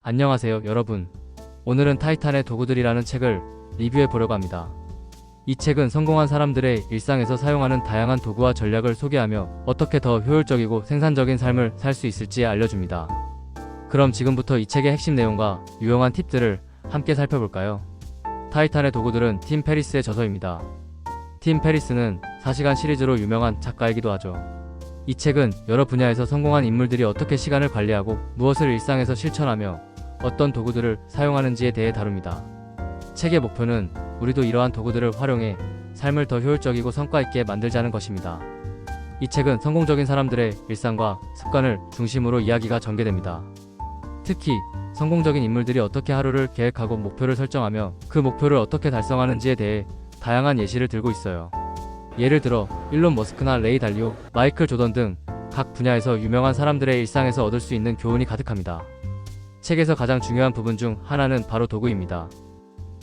안녕하세요, 여러분. 오늘은 타이탄의 도구들이라는 책을 리뷰해 보려고 합니다. 이 책은 성공한 사람들의 일상에서 사용하는 다양한 도구와 전략을 소개하며 어떻게 더 효율적이고 생산적인 삶을 살 수 있을지 알려줍니다. 그럼 지금부터 이 책의 핵심 내용과 유용한 팁들을 함께 살펴볼까요? 타이탄의 도구들은 팀 페리스의 저서입니다. 팀 페리스는 4시간 시리즈로 유명한 작가이기도 하죠. 이 책은 여러 분야에서 성공한 인물들이 어떻게 시간을 관리하고 무엇을 일상에서 실천하며 어떤 도구들을 사용하는지에 대해 다룹니다. 책의 목표는 우리도 이러한 도구들을 활용해 삶을 더 효율적이고 성과 있게 만들자는 것입니다. 이 책은 성공적인 사람들의 일상과 습관을 중심으로 이야기가 전개됩니다. 특히 성공적인 인물들이 어떻게 하루를 계획하고 목표를 설정하며 그 목표를 어떻게 달성하는지에 대해 다양한 예시를 들고 있어요. 예를 들어 일론 머스크나 레이 달리오, 마이클 조던 등 각 분야에서 유명한 사람들의 일상에서 얻을 수 있는 교훈이 가득합니다. 책에서 가장 중요한 부분 중 하나는 바로 도구입니다.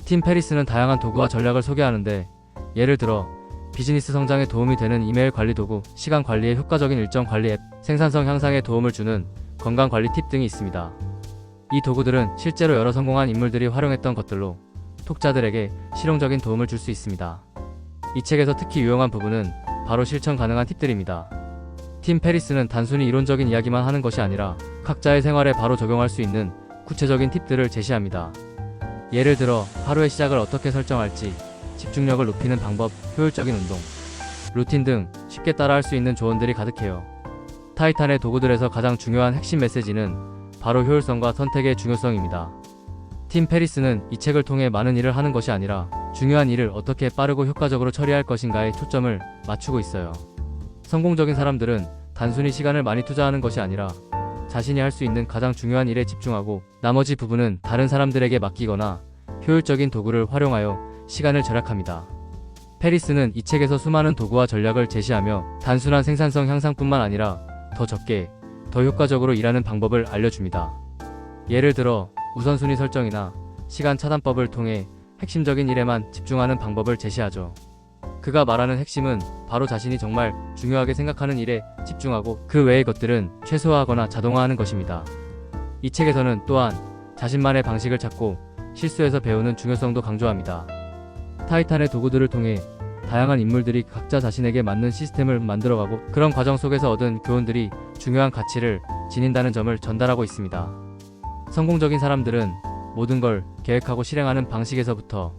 팀 페리스는 다양한 도구와 전략을 소개하는데, 예를 들어 비즈니스 성장에 도움이 되는 이메일 관리 도구, 시간 관리에 효과적인 일정 관리 앱, 생산성 향상에 도움을 주는 건강 관리 팁 등이 있습니다. 이 도구들은 실제로 여러 성공한 인물들이 활용했던 것들로 독자들에게 실용적인 도움을 줄 수 있습니다. 이 책에서 특히 유용한 부분은 바로 실천 가능한 팁들입니다. 팀 페리스는 단순히 이론적인 이야기만 하는 것이 아니라 각자의 생활에 바로 적용할 수 있는 구체적인 팁들을 제시합니다. 예를 들어 하루의 시작을 어떻게 설정할지, 집중력을 높이는 방법, 효율적인 운동, 루틴 등 쉽게 따라할 수 있는 조언들이 가득해요. 타이탄의 도구들에서 가장 중요한 핵심 메시지는 바로 효율성과 선택의 중요성입니다. 팀 페리스는 이 책을 통해 많은 일을 하는 것이 아니라 중요한 일을 어떻게 빠르고 효과적으로 처리할 것인가에 초점을 맞추고 있어요. 성공적인 사람들은 단순히 시간을 많이 투자하는 것이 아니라 자신이 할 수 있는 가장 중요한 일에 집중하고 나머지 부분은 다른 사람들에게 맡기거나 효율적인 도구를 활용하여 시간을 절약합니다. 페리스는 이 책에서 수많은 도구와 전략을 제시하며 단순한 생산성 향상뿐만 아니라 더 적게, 더 효과적으로 일하는 방법을 알려줍니다. 예를 들어 우선순위 설정이나 시간 차단법을 통해 핵심적인 일에만 집중하는 방법을 제시하죠. 그가 말하는 핵심은 바로 자신이 정말 중요하게 생각하는 일에 집중하고 그 외의 것들은 최소화하거나 자동화하는 것입니다. 이 책에서는 또한 자신만의 방식을 찾고 실수에서 배우는 중요성도 강조합니다. 타이탄의 도구들을 통해 다양한 인물들이 각자 자신에게 맞는 시스템을 만들어가고 그런 과정 속에서 얻은 교훈들이 중요한 가치를 지닌다는 점을 전달하고 있습니다. 성공적인 사람들은 모든 걸 계획하고 실행하는 방식에서부터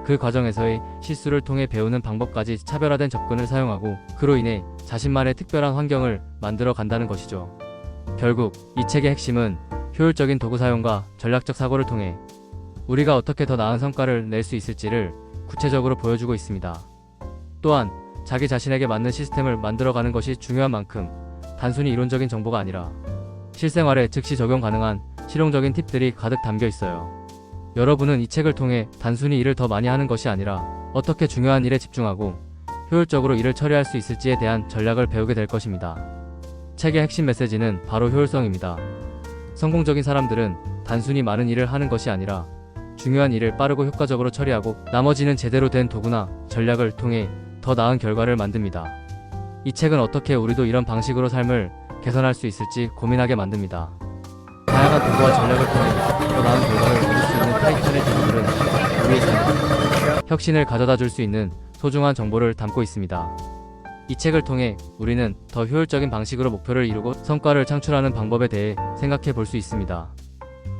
그 과정에서의 실수를 통해 배우는 방법까지 차별화된 접근을 사용하고 그로 인해 자신만의 특별한 환경을 만들어 간다는 것이죠. 결국 이 책의 핵심은 효율적인 도구 사용과 전략적 사고를 통해 우리가 어떻게 더 나은 성과를 낼 수 있을지를 구체적으로 보여주고 있습니다. 또한 자기 자신에게 맞는 시스템을 만들어가는 것이 중요한 만큼 단순히 이론적인 정보가 아니라 실생활에 즉시 적용 가능한 실용적인 팁들이 가득 담겨 있어요. 여러분은 이 책을 통해 단순히 일을 더 많이 하는 것이 아니라 어떻게 중요한 일에 집중하고 효율적으로 일을 처리할 수 있을지에 대한 전략을 배우게 될 것입니다. 책의 핵심 메시지는 바로 효율성입니다. 성공적인 사람들은 단순히 많은 일을 하는 것이 아니라 중요한 일을 빠르고 효과적으로 처리하고 나머지는 제대로 된 도구나 전략을 통해 더 나은 결과를 만듭니다. 이 책은 어떻게 우리도 이런 방식으로 삶을 개선할 수 있을지 고민하게 만듭니다. 다양한 도구와 전략을 통해 더 나은 결과를 얻을 수 있는 타이탄의 도구들은 우리의 삶에 혁신을 가져다 줄 수 있는 소중한 정보를 담고 있습니다. 이 책을 통해 우리는 더 효율적인 방식으로 목표를 이루고 성과를 창출하는 방법에 대해 생각해 볼 수 있습니다.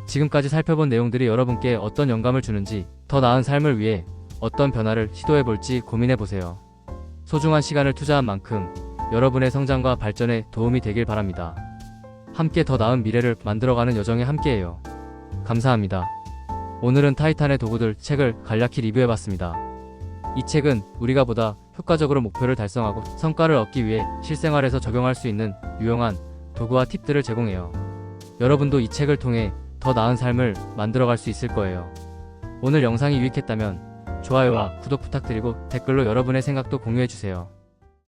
지금까지 살펴본 내용들이 여러분께 어떤 영감을 주는지, 더 나은 삶을 위해 어떤 변화를 시도해 볼지 고민해 보세요. 소중한 시간을 투자한 만큼 여러분의 성장과 발전에 도움이 되길 바랍니다. 함께 더 나은 미래를 만들어가는 여정에 함께해요. 감사합니다. 오늘은 타이탄의 도구들 책을 간략히 리뷰해봤습니다. 이 책은 우리가 보다 효과적으로 목표를 달성하고 성과를 얻기 위해 실생활에서 적용할 수 있는 유용한 도구와 팁들을 제공해요. 여러분도 이 책을 통해 더 나은 삶을 만들어갈 수 있을 거예요. 오늘 영상이 유익했다면 좋아요와 구독 부탁드리고 댓글로 여러분의 생각도 공유해주세요.